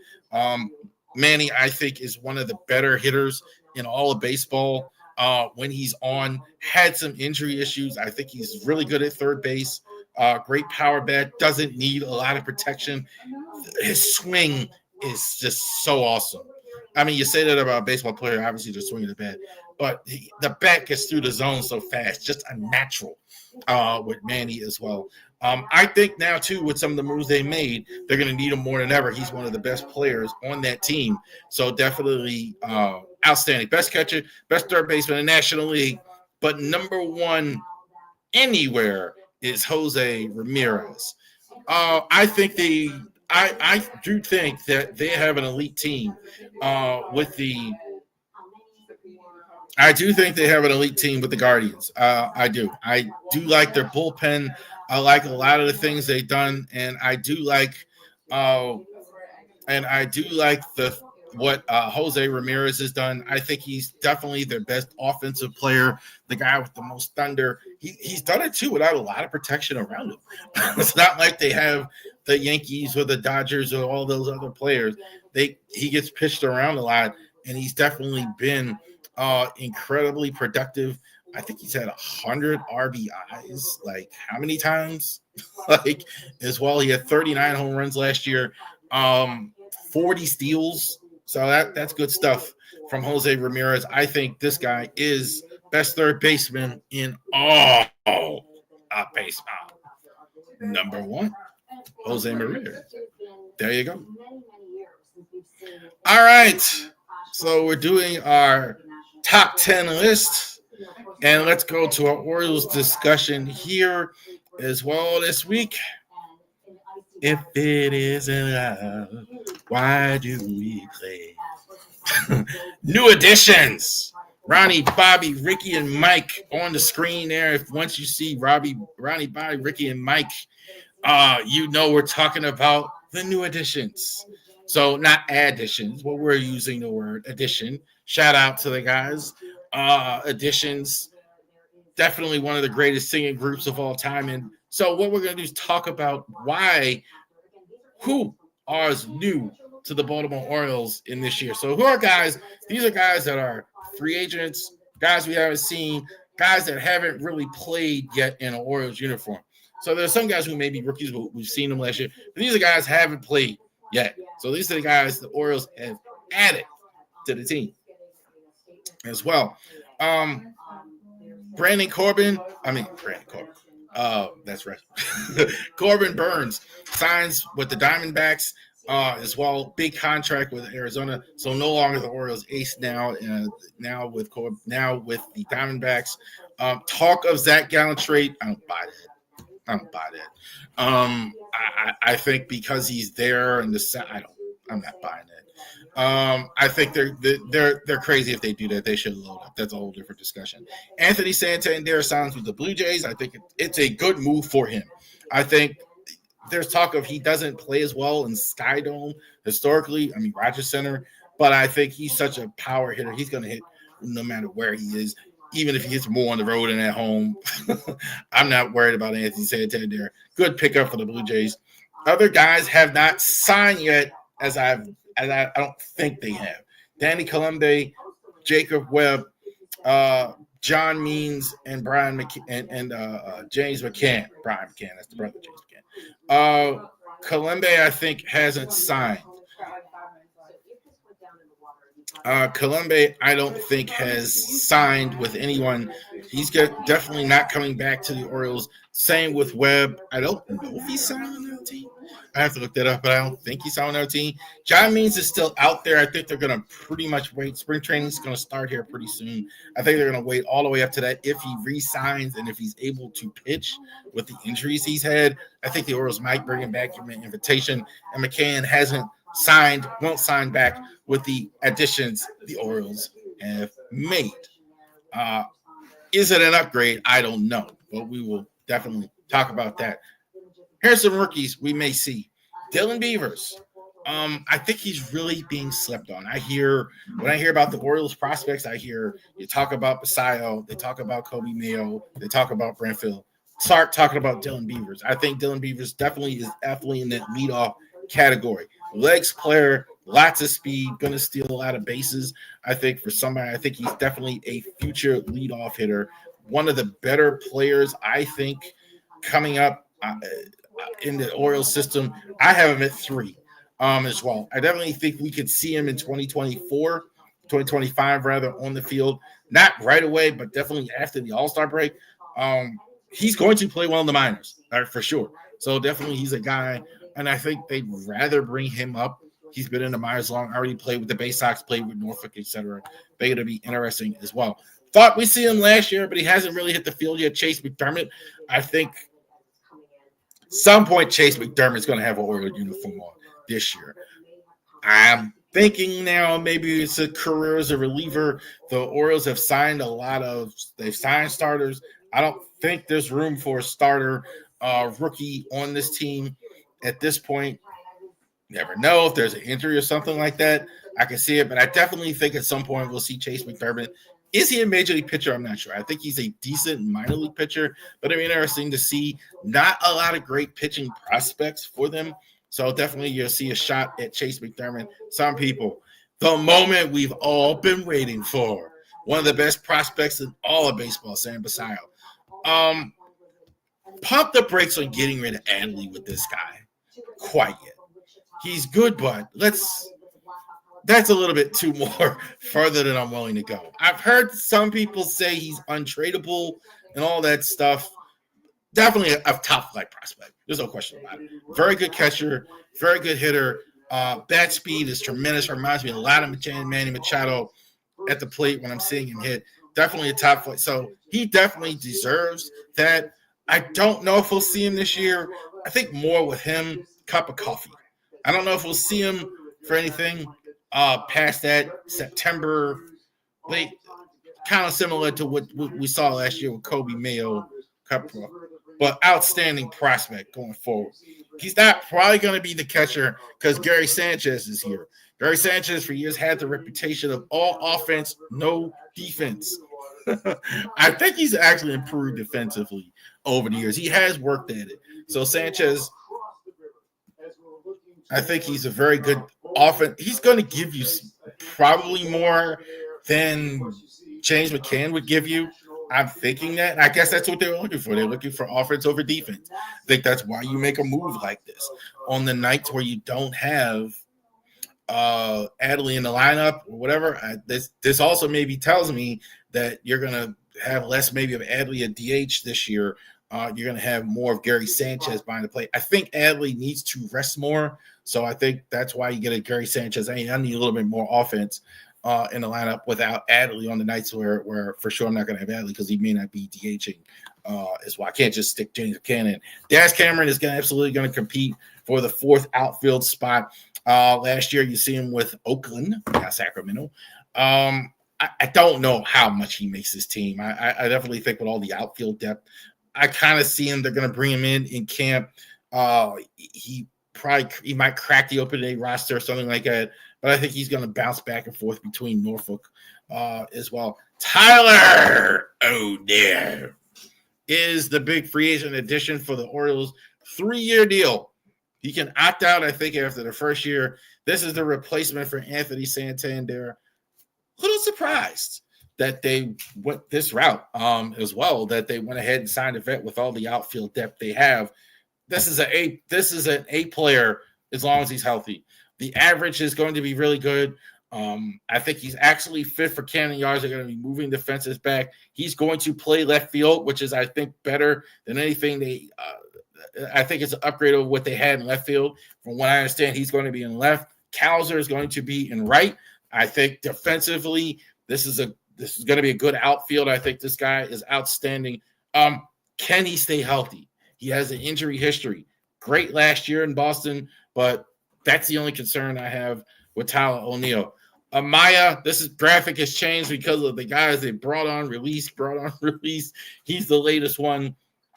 Manny, I think, is one of the better hitters in all of baseball. When he's on, had some injury issues. I think he's really good at third base. Great power bat, doesn't need a lot of protection. His swing is just so awesome. I mean, you say that about a baseball player, obviously they're swinging the bat, but the bat gets through the zone so fast, just a natural with Manny as well. I think now, too, with some of the moves they made, they're going to need him more than ever. He's one of the best players on that team. So definitely outstanding. Best catcher, best third baseman in the National League, but number 1 anywhere is Jose Ramirez. I think I do think that they have an elite team I do think they have an elite team with the Guardians. I do like their bullpen. I like a lot of the things they've done, and I do like what Jose Ramirez has done. I think he's definitely their best offensive player, the guy with the most thunder. He's done it too without a lot of protection around him. It's not like they have the Yankees or the Dodgers or all those other players. He gets pitched around a lot, and he's definitely been incredibly productive. I think he's had 100 RBIs. Like how many times? Like as well. He had 39 home runs last year. 40 steals. So that's good stuff from Jose Ramirez. I think this guy is best third baseman in all of baseball. Number 1, Jose Ramirez. There you go. All right. So we're doing our top 10 list. And let's go to our Orioles discussion here as well this week. If it isn't love, why do we play? New additions. Ronnie, Bobby, Ricky, and Mike on the screen there. If once you see Ronnie, Bobby, Ricky, and Mike, you know we're talking about the new additions. So not additions, but we're using the word addition. Shout out to the guys. Additions, definitely one of the greatest singing groups of all time. And so what we're going to do is talk about who are new to the Baltimore Orioles in this year. So who are guys? These are guys that are free agents, guys we haven't seen, guys that haven't really played yet in an Orioles uniform. So there's some guys who may be rookies, but we've seen them last year. But these are guys who haven't played yet. So these are the guys the Orioles have added to the team as well. Brandon Corbin. That's right. Corbin Burns signs with the Diamondbacks as well. Big contract with Arizona, so no longer the Orioles ace now. Now with the Diamondbacks. Talk of Zach Gallen trade. I don't buy that. I think because he's there and I'm not buying it. I think they're crazy if they do that. They should load up. That's a whole different discussion. Anthony Santander signs with the Blue Jays. I think it's a good move for him. I think there's talk of he doesn't play as well in Sky Dome historically. I mean Rogers Center, but I think he's such a power hitter. He's going to hit no matter where he is, even if he hits more on the road and at home. I'm not worried about Anthony Santander. Good pickup for the Blue Jays. Other guys have not signed yet, as I don't think they have. Danny Colombe, Jacob Webb, John Means, and Brian McCann, and James McCann. Brian McCann, that's the brother of James McCann. Colombe, I think, hasn't signed. Colombe, I don't think, has signed with anyone. He's definitely not coming back to the Orioles. Same with Webb. I don't know if he's signed on their team. I have to look that up, but I don't think he's on their team. John Means is still out there. I think they're going to pretty much wait. Spring training is going to start here pretty soon. I think they're going to wait all the way up to that if he re-signs and if he's able to pitch with the injuries he's had. I think the Orioles might bring him back from an invitation. And McCann won't sign back with the additions the Orioles have made. Is it an upgrade? I don't know, but we will definitely talk about that. Here's some rookies we may see. Dylan Beavers. I think he's really being slept on. When I hear about the Orioles prospects, I hear you talk about Basayo, they talk about Kobe Mayo, they talk about Brentfield. Start talking about Dylan Beavers. I think Dylan Beavers definitely in that leadoff category. Legs player, lots of speed, going to steal a lot of bases. I think for somebody, I think he's definitely a future leadoff hitter. One of the better players, I think, coming up in the Orioles system. I have him at 3 as well. I definitely think we could see him in 2025 rather, on the field. Not right away, but definitely after the All-Star break. He's going to play well in the minors, for sure. So definitely he's a guy, and I think they'd rather bring him up. He's been in the minors long, already played with the Bay Sox, played with Norfolk, etc. They're going to be interesting as well. Thought we see him last year, but he hasn't really hit the field yet. Chase McDermott, I think some point Chase McDermott is going to have an Orioles uniform on this year. I'm thinking now maybe it's a career as a reliever. The Orioles have signed they've signed starters. I don't think there's room for a starter rookie on this team at this point. Never know if there's an injury or something like that. I can see it, but I definitely think at some point we'll see Chase McDermott. Is he a major league pitcher? I'm not sure. I think he's a decent minor league pitcher, but it'll be interesting to see. Not a lot of great pitching prospects for them. So definitely you'll see a shot at Chase McDermott. Some people, the moment we've all been waiting for. One of the best prospects in all of baseball, Sam Basayo. Pump the brakes on getting rid of Adley with this guy. Quite yet. He's good, but that's a little bit too more further than I'm willing to go. I've heard some people say he's untradeable and all that stuff. Definitely a top flight prospect. There's no question about it. Very good catcher, very good hitter. Bat speed is tremendous. Reminds me a lot of Manny Machado at the plate when I'm seeing him hit. Definitely a top flight. So he definitely deserves that. I don't know if we'll see him this year. I think more with him, cup of coffee. I don't know if we'll see him for anything past that September late, kind of similar to what we saw last year with Kobe Mayo, but outstanding prospect going forward. He's not probably going to be the catcher because Gary Sanchez is here. Gary Sanchez for years had the reputation of all offense, no defense. I think he's actually improved defensively over the years. He has worked at it. So Sanchez, I think he's a very good offense. He's going to give you probably more than James McCann would give you. I'm thinking that. I guess that's what they're looking for. They're looking for offense over defense. I think that's why you make a move like this on the nights where you don't have Adley in the lineup or whatever. This also maybe tells me that you're going to have less maybe of Adley at DH this year. You're going to have more of Gary Sanchez behind the plate. I think Adley needs to rest more. So I think that's why you get a Gary Sanchez. I need a little bit more offense in the lineup without Adley on the nights where for sure I'm not going to have Adley because he may not be DHing as well. I can't just stick James McCann in. Daz Cameron is absolutely going to compete for the fourth outfield spot. Last year, you see him with Oakland, not Sacramento. I don't know how much he makes this team. I definitely think with all the outfield depth, I kind of see him. They're going to bring him in camp. He might crack the open day roster or something like that. But I think he's going to bounce back and forth between Norfolk as well. Tyler O'Neill is the big free agent addition for the Orioles. 3-year deal. He can opt out, I think, after the first year. This is the replacement for Anthony Santander. A little surprised that they went this route as well, that they went ahead and signed a vet with all the outfield depth they have. This is an A player as long as he's healthy. The average is going to be really good. I think he's actually fit for Camden Yards. They're going to be moving the fences back. He's going to play left field, which is, I think, better than anything I think it's an upgrade of what they had in left field. From what I understand, he's going to be in left. Cowser is going to be in right. I think defensively, this is going to be a good outfield. I think this guy is outstanding. Can he stay healthy? He has an injury history. Great last year in Boston, but that's the only concern I have with Tyler O'Neill. Amaya, this graphic has changed because of the guys they brought on release. He's the latest one.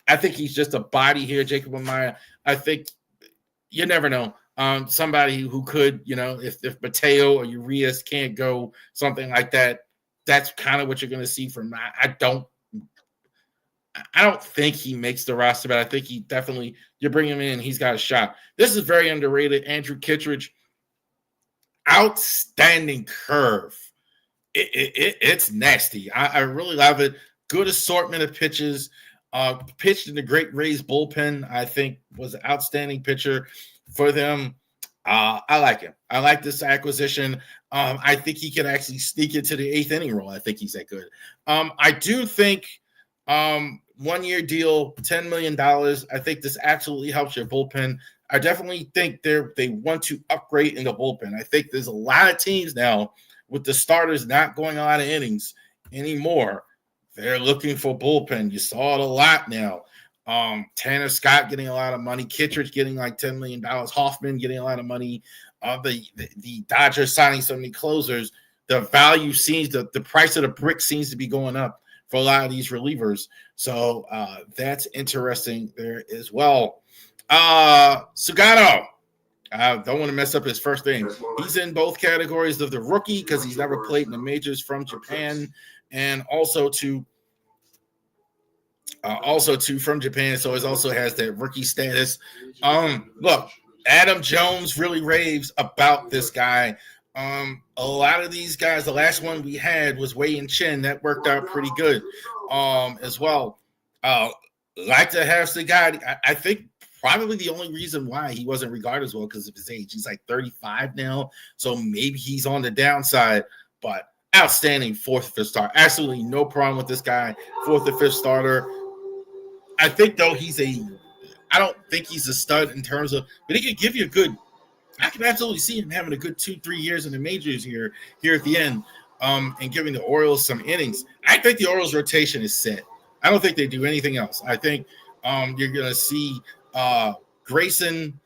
I think he's just a body here, Jacob Amaya. I think you never know. Somebody who could, if Mateo or Urias can't go, something like that, that's kind of what you're going to see from. I don't think he makes the roster, but I think he definitely, you bring him in, he's got a shot. This is very underrated. Andrew Kittredge, outstanding curve. It's nasty. I really love it. Good assortment of pitches. Pitched in the great Rays bullpen, I think was an outstanding pitcher for them. I like him. I like this acquisition. I think he can actually sneak into the 8th inning role. I think he's that good. I do think 1-year deal, $10 million. I think this absolutely helps your bullpen. I definitely think they want to upgrade in the bullpen. I think there's a lot of teams now with the starters not going a lot of innings anymore. They're looking for bullpen. You saw it a lot now. Tanner Scott getting a lot of money. Kittredge getting like $10 million. Hoffman getting a lot of money. The Dodgers signing so many closers. The value the price of the brick seems to be going up for a lot of these relievers. So that's interesting there as well. Sugano. I don't want to mess up his first name. He's in both categories of the rookie because he's never played in the majors from Japan. And also from Japan, so it also has that rookie status. Look, Adam Jones really raves about this guy. A lot of these guys, the last one we had was Wei and Chin. That worked out pretty good as well. Like to have Sagadi. I think probably the only reason why he wasn't regarded as well because of his age. He's like 35 now, so maybe he's on the downside, but outstanding 4th or 5th starter. Absolutely no problem with this guy. 4th or 5th starter. I think though I don't think he's a stud in terms of, but he could give you a good I can absolutely see him having a good 2-3 years in the majors here at the end, and giving the Orioles some innings. I think the Orioles rotation is set. I don't think they do anything else. I think you're going to see Grayson,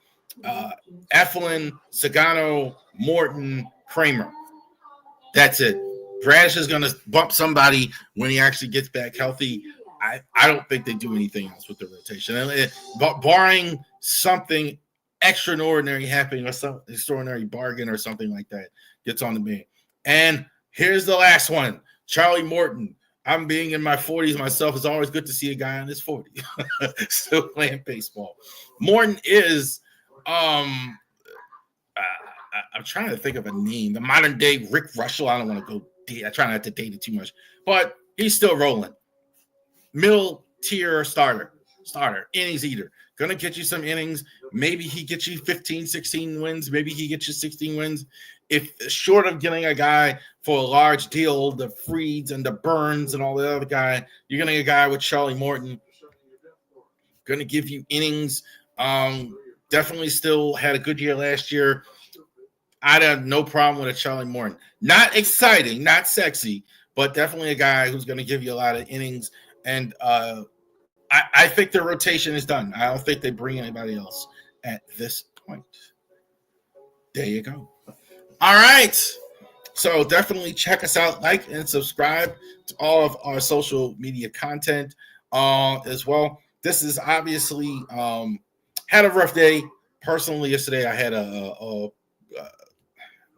Eflin, Sagano, Morton, Kramer. That's it. Bradish is going to bump somebody when he actually gets back healthy. I don't think they do anything else with the rotation. But barring something extraordinary happening or some extraordinary bargain or something like that gets on the man. And here's the last one. Charlie Morton. I'm being in my 40s myself. It's always good to see a guy in his 40s still playing baseball. Morton is I'm trying to think of a name. The modern day Rick Russell. I don't want to go. I try not to date it too much, but he's still rolling. Middle tier starter, innings eater. Gonna get you some innings. Maybe he gets you 15, 16 wins. Maybe he gets you 16 wins. If short of getting a guy for a large deal, the Freeds and the Burns and all the other guy, you're gonna get a guy with Charlie Morton. Gonna give you innings. Definitely still had a good year last year. I'd have no problem with a Charlie Morton. Not exciting, not sexy, but definitely a guy who's going to give you a lot of innings. And I think their rotation is done. I don't think they bring anybody else at this point. There you go. All right. So definitely check us out, like and subscribe to all of our social media content as well. This is obviously had a rough day. Personally, yesterday I had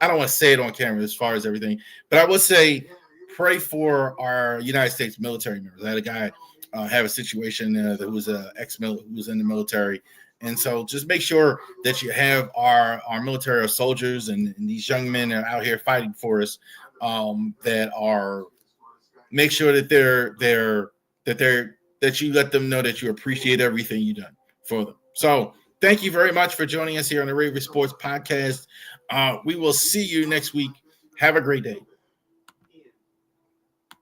I don't want to say it on camera as far as everything, but I would say pray for our United States military members. I had a guy have a situation that was an ex-military who was in the military. And so just make sure that you have our military, our soldiers, and these young men that are out here fighting for us, make sure that you let them know that you appreciate everything you've done for them. So thank you very much for joining us here on the Raver Sports Podcast. We will see you next week. Have a great day.